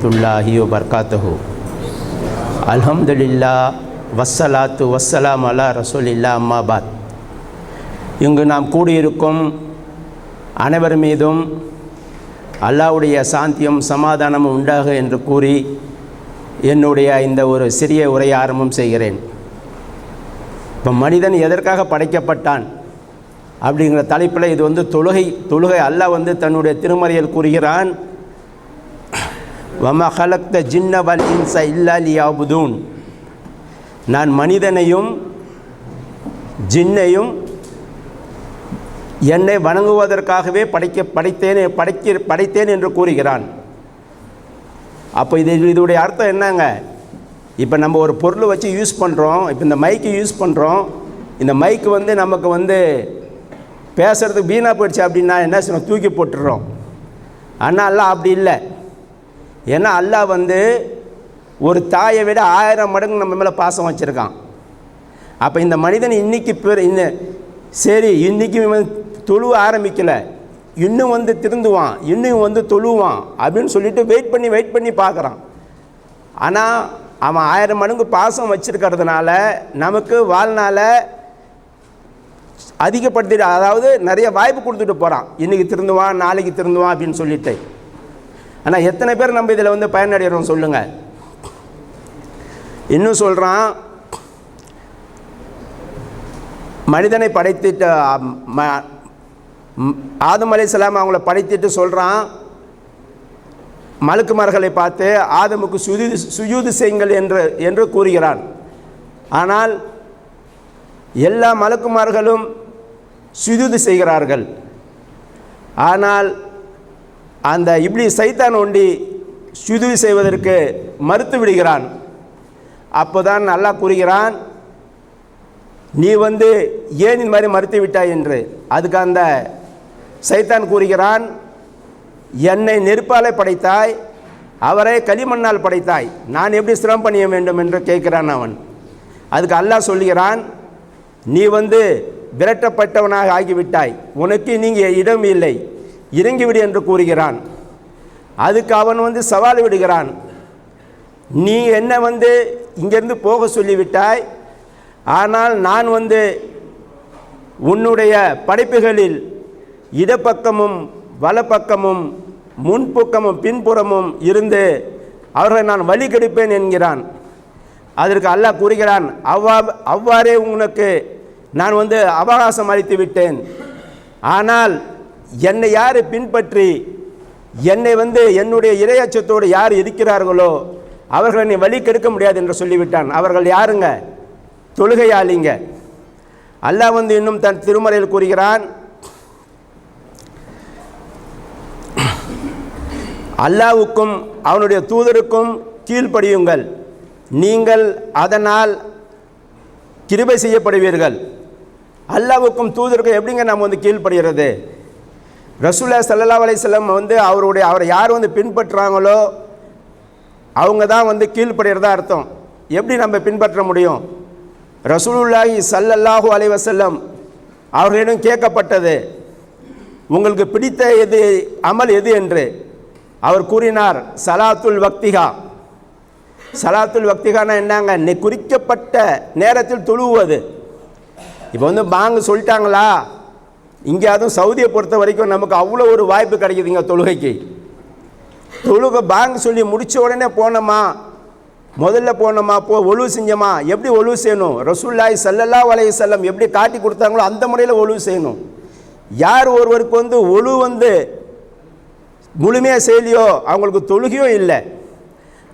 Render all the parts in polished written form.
வரஹ்மத்துல்லாஹி வபரகாத்துஹு. அல்ஹம்துலில்லாஹ் வஸ்ஸலாத்து வஸ்ஸலாம் அலா ரசூலில்லாஹ் அம்மாபாத். இங்கு நாம் கூடியிருக்கும் அனைவர் மீதும் அல்லாஹ்வுடைய சாந்தியும் சமாதானமும் உண்டாக என்று கூறி என்னுடைய இந்த ஒரு சிறிய உரையை ஆரம்பம் செய்கிறேன். இப்போ மனிதன் எதற்காக படைக்கப்பட்டான் அப்படிங்கிற தலைப்பில் இது தொழுகை அல்லாஹ் தன்னுடைய திருமறையில் கூறுகிறான், வமா ஹலக்த ஜின்ன வல் இன்ஸ இல்லா லியஅபுதூன். நான் மனிதனையும் ஜின்னையும் என்னை வணங்குவதற்காகவே படைத்தேன் என்று கூறுகிறான். அப்போ இதோடைய அர்த்தம் என்னங்க? இப்போ நம்ம ஒரு பொருளை வச்சு யூஸ் பண்ணுறோம். இப்போ இந்த மைக்கு யூஸ் பண்ணுறோம். இந்த மைக்கு நமக்கு பேசுகிறதுக்கு வீணாக போயிடுச்சு அப்படின்னா என்ன செய்யணும்? தூக்கி போட்டுடுறோம். ஆனால் அல்லாஹ் அப்படி இல்லை. ஏன்னா அல்லாஹ் ஒரு தாயை விட 1000 மடங்கு நம்ம மேலே பாசம் வச்சுருக்கான். அப்போ இந்த மனிதன் இன்றைக்கி இன்றைக்கி தொழுவ ஆரம்பிக்கலை, இன்னும் திருந்துவான், இன்னும் தொழுவான் அப்படின்னு சொல்லிட்டு வெயிட் பண்ணி பார்க்குறான். ஆனால் அவன் 1000 மடங்கு பாசம் வச்சுருக்கிறதுனால நமக்கு வாழ்நாளை அதிகப்படுத்திட்டு, அதாவது நிறைய வாய்ப்பு கொடுத்துட்டு போகிறான். இன்றைக்கி திருந்துவான், நாளைக்கு திருந்துவான் அப்படின்னு சொல்லிட்டு. ஆனால் எத்தனை பேர் நம்ம இதில் பயனடைகிறோம் சொல்லுங்கள்? இன்னும் சொல்கிறான், மனிதனை படைத்துட்டு ஆதம் அலைஹிஸ்ஸலாம் அவங்கள படைத்துட்டு சொல்கிறான், மலக்குமார்களை பார்த்து ஆதமுக்கு சுஜூது செய்யுங்கள் என்று கூறுகிறான். ஆனால் எல்லா மலக்குமார்களும் சுஜூது செய்கிறார்கள். ஆனால் அந்த இப்லீஸ் சைத்தான் ஒண்டி சுஜூது செய்வதற்கு மறுத்து விடுகிறான். அப்போதான் அல்லாஹ் கூறுகிறான், நீ ஏன் இந்த மாதிரி மறுத்து விட்டாய் என்று. அதுக்கு அந்த சைத்தான் கூறுகிறான், என்னை நெருப்பாலே படைத்தாய், அவரை களிமண்ணால் படைத்தாய், நான் எப்படி சிரமம் பண்ணிய வேண்டும் என்று கேட்கிறான் அவன். அதுக்கு அல்லாஹ் சொல்கிறான், நீ விரட்டப்பட்டவனாக ஆகிவிட்டாய், உனக்கு நீங்கள் இடம் இல்லை, இறங்கிவிடு என்று கூறுகிறான். அதுக்கு அவன் சவால் விடுகிறான், நீ என்ன இங்கேருந்து போக சொல்லிவிட்டாய், ஆனால் நான் உன்னுடைய படைப்புகளில் இடப்பக்கமும் வலப்பக்கமும் முன்பக்கமும் பின்புறமும் இருந்து அவர்களை நான் வழி கெடுப்பேன் என்கிறான். அதற்கு அல்லாஹ் கூறுகிறான், அவ்வாறே உனக்கு நான் அவகாசம் அளித்து விட்டேன். ஆனால் என்னை யார் பின்பற்றி என்னை என்னுடைய இறையச்சத்தோடு யார் இருக்கிறார்களோ அவர்களை நீ வழி கெடுக்க முடியாது என்று சொல்லிவிட்டான். அவர்கள் யாருங்க? தொழுகையாளிங்க. அல்லாஹ் இன்னும் தன் திருமறையில் கூறுகிறான், அல்லாஹ்வுக்கும் அவனுடைய தூதருக்கும் கீழ்ப்படியுங்கள், நீங்கள் அதனால் கிருபை செய்யப்படுவீர்கள். அல்லாஹ்வுக்கும் தூதருக்கும் எப்படிங்க நாம் கீழ்ப்படுகிறது? ரசூலுல்லாஹி ஸல்லல்லாஹு அலைஹி வஸல்லம் அவரை யார் பின்பற்றுறாங்களோ அவங்க தான் கீழ்ப்படுகிறதா அர்த்தம். எப்படி நம்ம பின்பற்ற முடியும்? ரசூலுல்லாஹி ஸல்லல்லாஹு அலைஹி வஸல்லம் அவர்களிடம் கேட்கப்பட்டது, உங்களுக்கு பிடித்த அமல் எது என்று. அவர் கூறினார், சலாத்துல் வக்திகா. சலாத்துல் வக்திகானா என்னங்க? குறிக்கப்பட்ட நேரத்தில் தொழுவது. இப்போ பாங்கு சொல்லிட்டாங்களா, இங்கே அதுவும் சவுதியை பொறுத்த வரைக்கும் நமக்கு அவ்வளோ ஒரு வாய்ப்பு கிடைக்குதுங்க தொழுகைக்கு. பாங்கு சொல்லி முடித்த உடனே போனோமா, முதல்ல போனோமா, ஒழுவு செஞ்சோமா. எப்படி ஒழுவு செய்யணும்? ரசூலுல்லாஹி ஸல்லல்லாஹு அலைஹி வஸல்லம் எப்படி காட்டி கொடுத்தாங்களோ அந்த முறையில் ஒழுவு செய்யணும். யார் ஒருவருக்கு ஒழுவு முழுமையாக செய்யலையோ அவங்களுக்கு தொழுகையும் இல்லை.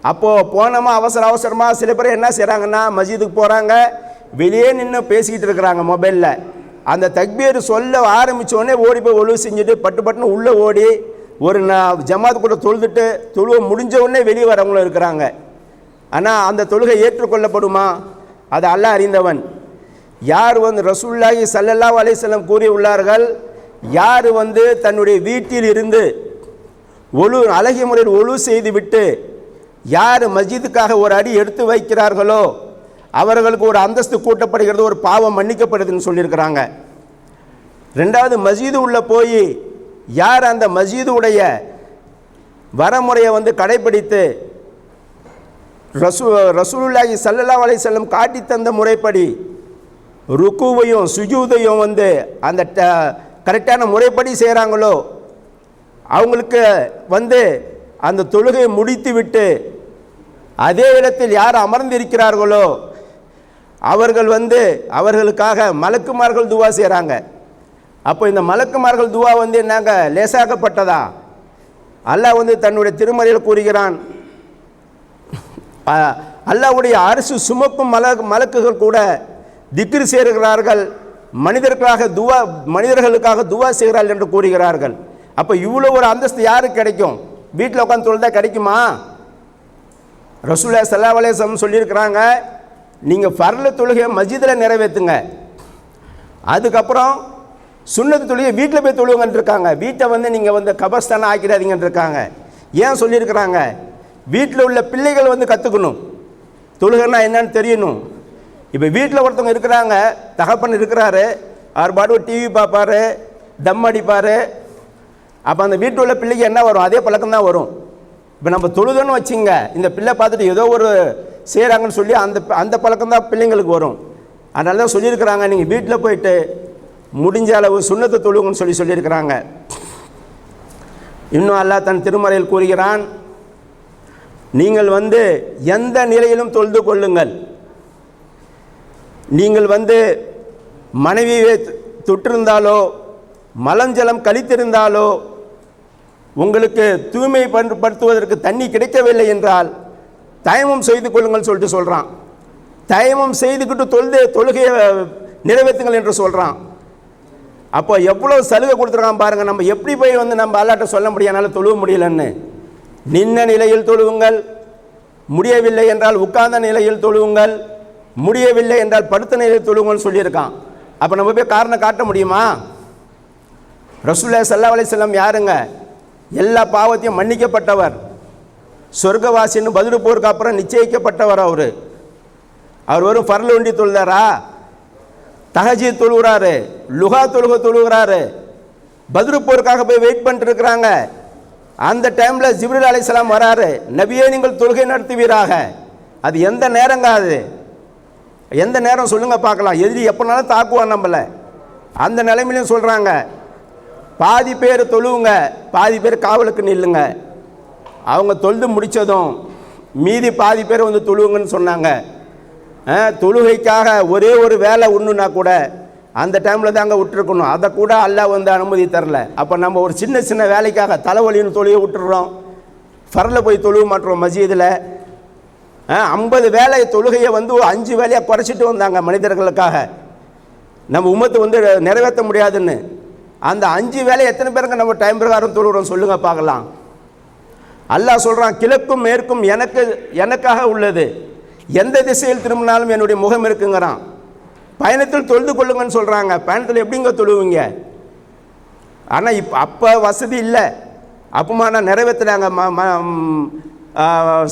அப்போது போனோமா அவசரமாக சில பேர் என்ன செய்கிறாங்கன்னா, மஸ்ஜிதுக்கு போகிறாங்க, வெளியே நின்று பேசிக்கிட்டு இருக்கிறாங்க மொபைலில். அந்த தக்பீர் சொல்ல ஆரம்பித்தோடனே ஓடி போய் ஒழுவு செஞ்சுட்டு பட்டுன்னு உள்ளே ஓடி ஒரு ஜமாத்து கூட தொழுவ முடிஞ்ச உடனே வெளியே வரவங்களும் இருக்கிறாங்க. ஆனால் அந்த தொழுகை ஏற்றுக்கொள்ளப்படுமா? அது அல்லாஹ் அறிந்தவன். யார் ரசூலுல்லாஹி ஸல்லல்லாஹு அலைஹி வஸல்லம் கூறியுள்ளார்கள், யார் தன்னுடைய வீட்டில் இருந்து அழகிய முறையில் ஒழுவு செய்து விட்டு யார் மஸ்ஜிதுக்காக ஒரு அடி எடுத்து வைக்கிறார்களோ அவர்களுக்கு ஒரு அந்தஸ்து கூட்டப்படுகிறது, ஒரு பாவம் மன்னிக்கப்படுதுன்னு சொல்லியிருக்கிறாங்க. ரெண்டாவது, மஸ்ஜிது உள்ள போய் யார் அந்த மஸ்ஜிதுடைய வரமுறையை வந்து கடைப்பிடித்து ரசூலுல்லாஹி ஸல்லல்லாஹு அலைஹி வஸல்லம் காட்டி தந்த முறைப்படி ருக்குவையும் சுஜூதையும் வந்து அந்த கரெக்டான முறைப்படி செய்கிறாங்களோ அவங்களுக்கு வந்து அந்த தொழுகையை முடித்து விட்டு அதே இடத்தில் யார் அமர்ந்திருக்கிறார்களோ அவர்கள் வந்து அவர்களுக்காக மலக்குமார்கள் துவா செய்கிறாங்க. அப்போ இந்த மலக்குமார்கள் துவா வந்து என்னங்க லேசாக்கப்பட்டதா? அல்லாஹ் வந்து தன்னுடைய திருமறையில் கூறுகிறான், அல்லாஹ்வுடைய அரசு சுமக்கும் மலக்குகள் கூட திக்ரு செய்கிறார்கள், மனிதர்களுக்காக துவா செய்கிறார்கள் என்று கூறுகிறார்கள். அப்போ இவ்வளோ ஒரு அந்தஸ்து யாருக்கு கிடைக்கும்? வீட்டில் உட்காந்து தொழுதா கிடைக்குமா? ரசூலுல்லாஹி ஸல்லல்லாஹு அலைஹி வஸல்லம் சொல்லியிருக்கிறாங்க, நீங்கள் ஃபர்ல தொழுகையை மஸ்ஜிதில் நிறைவேற்றுங்க, அதுக்கப்புறம் சுன்னத்து தொழுகை வீட்டில் போய் தொழுவுங்கன்னு இருக்காங்க. வீட்டை வந்து நீங்கள் வந்து கபர்ஸ்தானே ஆக்கிடாதீங்கன்னு இருக்காங்க. ஏன் சொல்லியிருக்கிறாங்க? வீட்டில் உள்ள பிள்ளைகள் வந்து கற்றுக்கணும், தொழுகைன்னா என்னன்னு தெரியணும். இப்போ வீட்டில் ஒருத்தவங்க இருக்கிறாங்க, தகப்பன் இருக்கிறாரு, அவர் பாட்டு டிவி பார்ப்பார், தம் அடிப்பார். அப்போ அந்த வீட்டில் உள்ள பிள்ளைக்கு என்ன வரும்? அதே பழக்கம் தான் வரும். இப்போ நம்ம தொழுதுன்னு வச்சுங்க, இந்த பிள்ளை பார்த்துட்டு ஏதோ ஒரு செய்கிறாங்கன்னு சொல்லி அந்த பழக்கம் தான் பிள்ளைங்களுக்கு வரும். அதனால தான் சொல்லியிருக்கிறாங்க, நீங்கள் வீட்டில் போயிட்டு முடிஞ்ச அளவு சுன்னத்தை தொழுவுங்கன்னு சொல்லியிருக்கிறாங்க. இன்னும் அல்லாஹ் தன் திருமறையில் கூறுகிறான், நீங்கள் வந்து எந்த நிலையிலும் தொழுது கொள்ளுங்கள். நீங்கள் வந்து மனைவியை தொட்டிருந்தாலோ மலஞ்சலம் கழித்திருந்தாலோ உங்களுக்கு தூய்மைப்படுத்துவதற்கு தண்ணி கிடைக்கவில்லை என்றால் தயமம் செய்து கொள்ளுங்கள் சொல்லிட்டு சொல்கிறான். தயமம் செய்துக்கிட்டு தொழுகையை நிறைவேற்றுங்கள் என்று சொல்கிறான். அப்போ எவ்வளோ சலுகை கொடுத்துருக்கான் பாருங்கள். நம்ம எப்படி போய் வந்து நம்ம அல்லாட்ட சொல்ல முடியாதனால தொழுவ முடியலன்னு. நின்ன நிலையில் தொழுவுங்கள், முடியவில்லை என்றால் உட்கார்ந்த நிலையில் தொழுவுங்கள், முடியவில்லை என்றால் படுத்த நிலையில் தொழுவுங்கன்னு சொல்லியிருக்கான். அப்போ நம்ம போய் காரணம் காட்ட முடியுமா? ரசூலுல்லாஹி ஸல்லல்லாஹு அலைஹி வஸல்லம் யாருங்க? எல்லா பாவத்தையும் மன்னிக்கப்பட்டவர், சொர்க்கவாசின்னு பதில் போருக்கு அப்புறம் நிச்சயிக்கப்பட்டவர். அவர் வெறும் ஃபர்ல ஒண்டி தொழுதாரா? தஹஜ்ஜுத் தொழுகிறாரு, லுஹா தொழுகிறாரு, பதில் போருக்காக போய் வெயிட் பண்ணிட்டு இருக்கிறாங்க. அந்த டைமில் ஜிப்ரீல் அலைஹிஸ்ஸலாம் வராரு, நபியே நீங்கள் தொழுகை நடத்துவீராக. அது எந்த நேரங்க? அது எந்த நேரம் சொல்லுங்க பார்க்கலாம். எதிரி எப்போனாலும் தாக்குவான் நம்மளை. அந்த நிலைமையிலும் சொல்கிறாங்க, பாதி பேர் தொழுவுங்க, பாதி பேர் காவலுக்கு நில்லுங்க. அவங்க தொழுது முடித்ததும் மீதி பாதி பேர் வந்து தொழுவுங்கன்னு சொன்னாங்க. தொழுகைக்காக ஒரே ஒரு வேலை ஒன்றுனா கூட அந்த டைமில் தாங்க விட்டுருக்கணும். அதை கூட அல்லாஹ் வந்து அனுமதி தரல. அப்போ நம்ம ஒரு சின்ன சின்ன வேலைக்காக தலைவலின்னு தொழுகை விட்டுடுறோம், ஃபர்ல போய் தொழுவ மாட்டோம். மஸ்ஜிதில் 50 வேலை தொழுகையை வந்து 5 வேலையாக குறைச்சிட்டு வந்தாங்க மனிதர்களுக்காக. நம்ம உம்மத்து வந்து நிறைவேற்ற முடியாதுன்னு. அந்த 5 வேலை எத்தனை பேருக்கு நம்ம டைம் பிரகாரம் தொழுகிறோம் சொல்லுங்கள் பார்க்கலாம். அல்லாஹ் சொல்கிறான், கிழக்கும் மேற்கும் எனக்காக உள்ளது, எந்த திசையில் திரும்பினாலும் என்னுடைய முகம் இருக்குங்கிறான். பயணத்தில் தொழுது கொள்ளுங்கன்னு சொல்கிறாங்க. பயணத்தில் எப்படிங்க தொழுவீங்க? ஆனால் அப்போ வசதி இல்லை. அப்பமா நான் நிறைவேற்றினாங்க,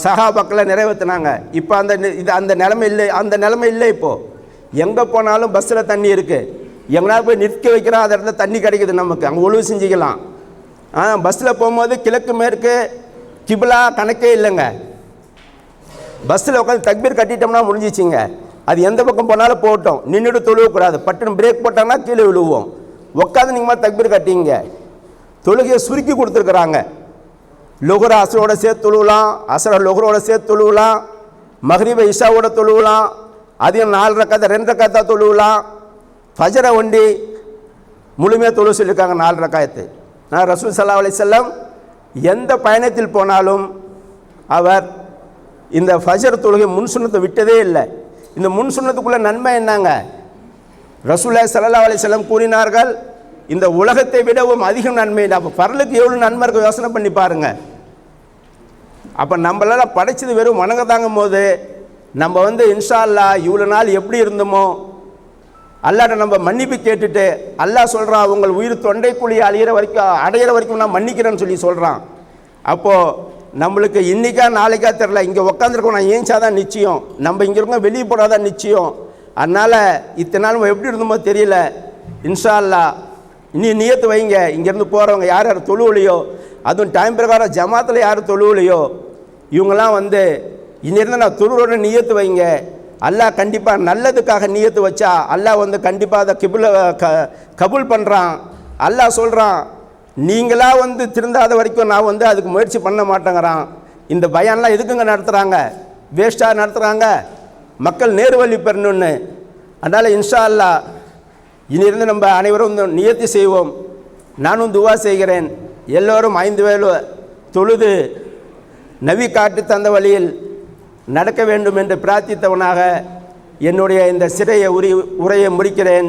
சஹாபாக்களை நிறைவேற்றினாங்க. இப்போ அந்த நிலைமை இல்லை. அந்த நிலைமை இல்லை. இப்போது எங்கே போனாலும் பஸ்ஸில் தண்ணி இருக்குது, எங்கேனா போய் நிற்க வைக்கிறோம், அந்த இடத்துல தண்ணி கிடைக்குது, நமக்கு அங்கே ஒழுவு செஞ்சுக்கலாம். பஸ்ஸில் போகும்போது கிழக்கு மேற்கு கிபிலா கணக்கே இல்லைங்க. பஸ்ஸில் உட்காந்து தக்பீர் கட்டிட்டோம்னா முடிஞ்சிச்சிங்க. அது எந்த பக்கம் போனாலும் போட்டோம், நின்றுட்டு தொழுவக்கூடாது. பட்டுன்னு பிரேக் போட்டோம்னா கீழே விழுவோம். உட்காந்து நீங்கள் தக்பீர் கட்டிங்க. தொழுகையை சுருக்கி கொடுத்துருக்குறாங்க. லொஹரை அசரோட சேர்த்து தொழுவலாம், அசரை லொஹரோட சேர்த்து தொழுவலாம், மஹ்ரிபை இஷாவோட தொழுவலாம், அதையும் 4 ரக்காத்தை 2 ரக்காத்தா தொழுவலாம். ஃபஜரை ஒண்டி முழுமையாக தொழு சொல்லியிருக்காங்க 4 ரக்காயத்து. ரசூல் ஸல்லல்லாஹு அலைஹி வஸல்லம் எந்த பயணத்தில் போனாலும் அவர் இந்த ஃபஜர் தொழுகை முன் சுன்னத்தை விட்டதே இல்லை. இந்த முன் சுன்னத்துக்குள்ள நன்மை என்னங்க? ரசூலுல்லாஹி ஸல்லல்லாஹு அலைஹி வஸல்லம் கூறினார்கள், இந்த உலகத்தை விடவும் அதிகம் நன்மை. அப்போ ஃபர்லுக்கு எவ்வளோ நன்மை இருக்கு யோசனை பண்ணி பாருங்க. அப்போ நம்மளால படைச்சது வெறும் வணங்க தாங்கும் போது நம்ம வந்து இன்ஷா அல்லாஹ் இவ்வளோ நாள் எப்படி இருந்தோமோ அல்லாட்ட நம்ம மன்னிப்பு கேட்டுட்டு, அல்லாஹ் சொல்கிறான், உங்கள் உயிர் தொண்டைக்குழி அடையிற வரைக்கும் நான் மன்னிக்கிறேன்னு சொல்லி சொல்கிறான். அப்போது நம்மளுக்கு இன்றைக்கா நாளைக்கா தெரில, இங்கே உட்காந்துருக்கோம், நான் ஏஞ்சாதான் நிச்சயம், நம்ம இங்கே இருக்கோம் வெளியே போடாதான் நிச்சயம். அதனால் இத்தனை நாள் நம்ம எப்படி இருந்தோமோ தெரியல. இன்ஷா அல்லாஹ் இனி நியத்து வைங்க, இங்கேருந்து போகிறவங்க யார் யார் தொழுவலையோ அதுவும் டைம் பிரகாரம் ஜமாத்தில் யார் தொழுவலையோ இவங்கெல்லாம் வந்து இன்னிருந்து நான் தொழுவோட நியத்து வைங்க. அல்லாஹ் கண்டிப்பாக நல்லதுக்காக நியத்து வச்சா அல்லாஹ் வந்து கண்டிப்பாக அதை கபூல் பண்ணுறான். அல்லாஹ் சொல்கிறான், நீங்களாக வந்து திருந்தாத வரைக்கும் நான் வந்து அதுக்கு முயற்சி பண்ண மாட்டேங்கிறான். இந்த பயான்லாம் எதுக்குங்க நடத்துகிறாங்க? வேஸ்ட்டாக நடத்துகிறாங்க, மக்கள் நேரு வழி பெறணுன்னு. அதனால் இன்ஷா அல்லாஹ் இனியிருந்து நம்ம அனைவரும் நியத்தி செய்வோம். நானும் துவா செய்கிறேன், எல்லோரும் 5 வேளை தொழுது நபி காட்டு தந்த வழியில் நடக்க வேண்டும் என்று பிரார்த்தித்தவனாக என்னுடைய இந்த சிறைய உரையை முடிக்கிறேன்.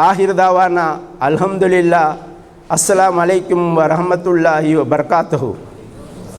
ஆஹிர்தாவானா அல்ஹம்துலில்லாஹ். அஸ்ஸலாமு அலைக்கும் வரஹ்மத்துல்லாஹி வபரகாத்துஹு.